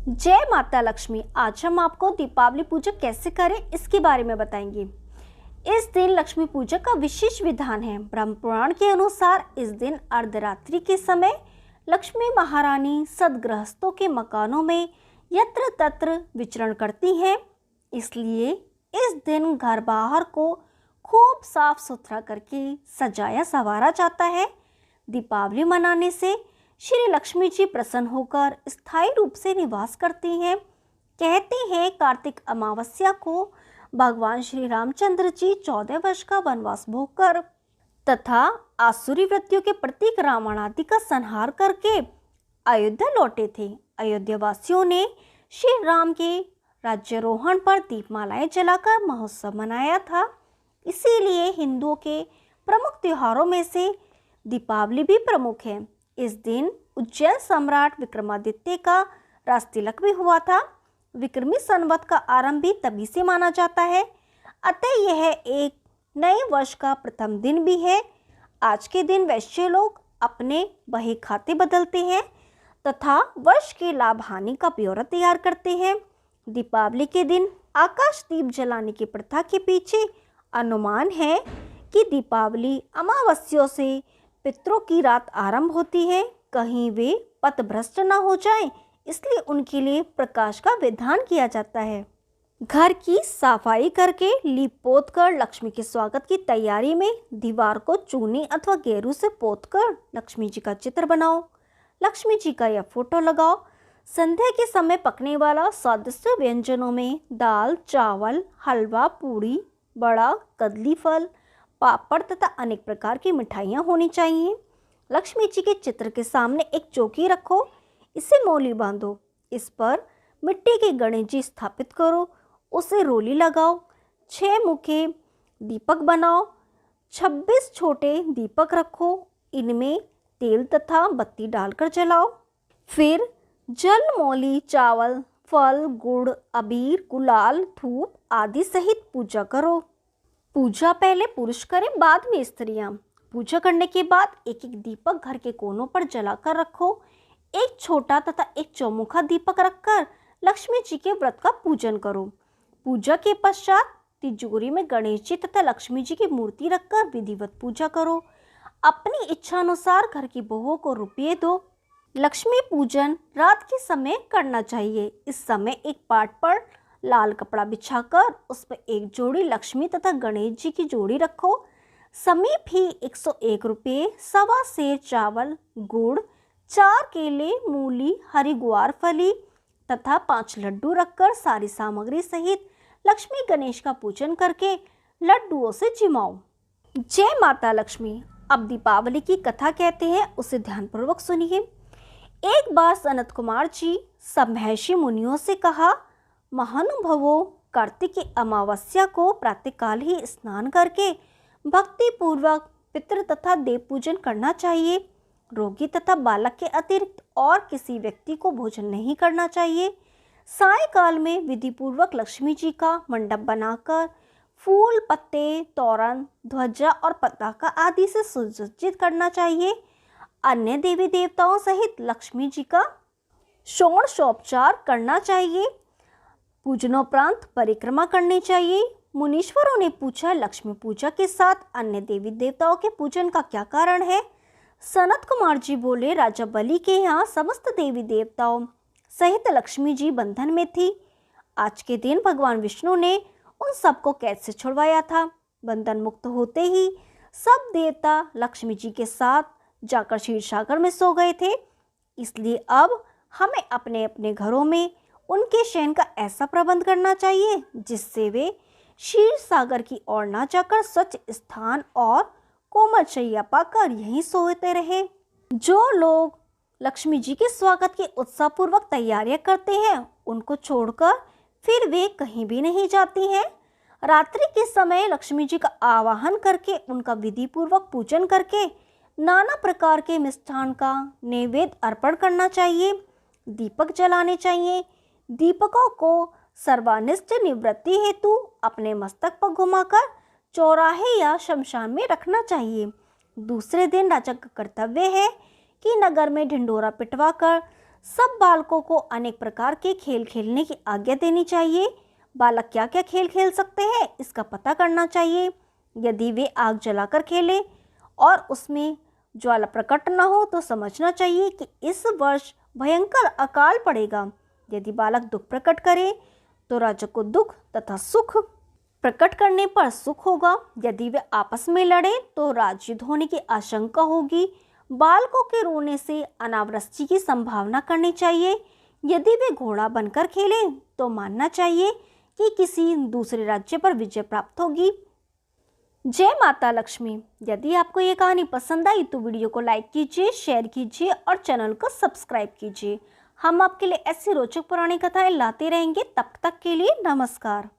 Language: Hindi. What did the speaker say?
जय माता लक्ष्मी। आज हम आपको दीपावली पूजा कैसे करें इसके बारे में बताएंगे। इस दिन लक्ष्मी पूजा का विशेष विधान है। ब्रह्म पुराण के अनुसार इस दिन अर्धरात्रि के समय लक्ष्मी महारानी सदगृहस्थों के मकानों में यत्र तत्र विचरण करती हैं। इसलिए इस दिन घर बाहर को खूब साफ सुथरा करके सजाया संवारा जाता है। दीपावली मनाने से श्री लक्ष्मी जी प्रसन्न होकर स्थायी रूप से निवास करती हैं। कहते हैं कार्तिक अमावस्या को भगवान श्री रामचंद्र जी 14 वर्ष का वनवास भोगकर तथा आसुरी वृत्तियों के प्रतीक रावण आदि का संहार करके अयोध्या लौटे थे। अयोध्या वासियों ने श्री राम के राज्यारोहण पर दीपमालाएं जलाकर महोत्सव मनाया था। इसीलिए हिंदुओं के प्रमुख त्योहारों में से दीपावली भी प्रमुख है। इस दिन उज्जैन सम्राट विक्रमादित्य का राज तिलक भी हुआ था। विक्रमी संवत का आरंभ भी तभी से माना जाता है। अतः यह एक नए वर्ष का प्रथम दिन भी है। आज के दिन वैश्य लोग अपने बही खाते बदलते हैं तथा वर्ष के लाभ हानि का ब्यौरा तैयार करते हैं। दीपावली के दिन आकाश दीप जलाने की प्रथा के पीछे अनुमान है कि दीपावली अमावस्या से पितरों की रात आरंभ होती है। कहीं वे पथभ्रष्ट न हो जाएं, इसलिए उनके लिए प्रकाश का विधान किया जाता है। घर की सफाई करके लीप पोत कर लक्ष्मी के स्वागत की तैयारी में दीवार को चूनी अथवा गेरू से पोत कर लक्ष्मी जी का चित्र बनाओ। लक्ष्मी जी का यह फोटो लगाओ। संध्या के समय पकने वाला स्वादिष्ट व्यंजनों में दाल, चावल, हलवा, पूड़ी, बड़ा, कदली फल, पापड़ तथा अनेक प्रकार की मिठाइयाँ होनी चाहिए। लक्ष्मी जी के चित्र के सामने एक चौकी रखो, इसे मौली बांधो। इस पर मिट्टी के गणेश जी स्थापित करो, उसे रोली लगाओ। 6 मुखे दीपक बनाओ। 26 छोटे दीपक रखो, इनमें तेल तथा बत्ती डालकर जलाओ। फिर जल, मौली, चावल, फल, गुड़, अबीर, गुलाल, धूप आदि सहित पूजा करो। पूजा पहले पुरुष करें, बाद में स्त्रियां। पूजा करने के बाद एक एक दीपक घर के कोनों पर जलाकर रखो। एक छोटा तथा एक चौमुखा दीपक रखकर लक्ष्मी जी के व्रत का पूजन करो। पूजा के पश्चात तिजोरी में गणेश जी तथा लक्ष्मी जी की मूर्ति रखकर विधिवत पूजा करो। अपनी इच्छा अनुसार घर की बहुओं को रुपये दो। लक्ष्मी पूजन रात के समय करना चाहिए। इस समय एक पाट पर लाल कपड़ा बिछाकर उस पर एक जोड़ी लक्ष्मी तथा गणेश जी की जोड़ी रखो। समीप ही 101 रुपये, 1.25 सेर चावल, गुड़, 4 केले, मूली, हरी ग्वार फली तथा 5 लड्डू रखकर सारी सामग्री सहित लक्ष्मी गणेश का पूजन करके लड्डुओं से जिमाओ। जय माता लक्ष्मी। अब दीपावली की कथा कहते हैं, उसे ध्यानपूर्वक सुनिए। एक बार सनत कुमार जी सब महर्षि मुनियों से कहा, महानुभावों, कार्तिक की अमावस्या को प्रातःकाल ही स्नान करके भक्ति पूर्वक पितृ तथा देव पूजन करना चाहिए। रोगी तथा बालक के अतिरिक्त और किसी व्यक्ति को भोजन नहीं करना चाहिए। सायंकाल में विधि पूर्वक लक्ष्मी जी का मंडप बनाकर फूल, पत्ते, तोरण, ध्वजा और पताका आदि से सुसज्जित करना चाहिए। अन्य देवी देवताओं सहित लक्ष्मी जी का षोडशोपचार करना चाहिए। पूजनोपरांत परिक्रमा करनी चाहिए। मुनीश्वरों ने पूछा, लक्ष्मी पूजा के साथ अन्य देवी देवताओं के पूजन का क्या कारण है? सनत कुमार जी बोले, राजा बलि के यहाँ समस्त देवी देवताओं सहित लक्ष्मी जी बंधन में थी। आज के दिन भगवान विष्णु ने उन सबको कैद से छुड़वाया था। बंधन मुक्त होते ही सब देवता लक्ष्मी जी के साथ जाकर क्षीर सागर में सो गए थे। इसलिए अब हमें अपने अपने घरों में उनके शयन का ऐसा प्रबंध करना चाहिए जिससे वे क्षीर सागर की ओर न जाकर स्वच्छ स्थान और कोमल शैया पाकर यहीं सोते रहे। जो लोग लक्ष्मी जी के स्वागत की उत्साहपूर्वक तैयारियां करते हैं, उनको छोड़कर फिर वे कहीं भी नहीं जाती हैं। रात्रि के समय लक्ष्मी जी का आवाहन करके उनका विधि पूर्वक पूजन करके नाना प्रकार के मिष्ठान का नैवेद्य अर्पण करना चाहिए। दीपक जलाने चाहिए। दीपकों को सर्वानिष्ट निवृत्ति हेतु अपने मस्तक पर घुमाकर चौराहे या शमशान में रखना चाहिए। दूसरे दिन राजा का कर्तव्य है कि नगर में ढिंढोरा पिटवाकर सब बालकों को अनेक प्रकार के खेल खेलने की आज्ञा देनी चाहिए। बालक क्या क्या खेल खेल सकते हैं इसका पता करना चाहिए। यदि वे आग जलाकर खेलें और उसमें ज्वाला प्रकट न हो तो समझना चाहिए कि इस वर्ष भयंकर अकाल पड़ेगा। यदि बालक दुख प्रकट करे तो राजा को दुख तथा सुख प्रकट करने पर सुख होगा। यदि वे आपस में लड़े तो राज्युद्ध होने की आशंका होगी। बालकों के रोने से अनावृष्टि की संभावना करनी चाहिए। यदि वे घोड़ा बनकर खेलें तो मानना चाहिए कि किसी दूसरे राज्य पर विजय प्राप्त होगी। जय माता लक्ष्मी। यदि आपको ये कहानी पसंद आई तो वीडियो को लाइक कीजिए, शेयर कीजिए और चैनल को सब्सक्राइब कीजिए। हम आपके लिए ऐसी रोचक पुरानी कथाएं लाते रहेंगे। तब तक के लिए नमस्कार।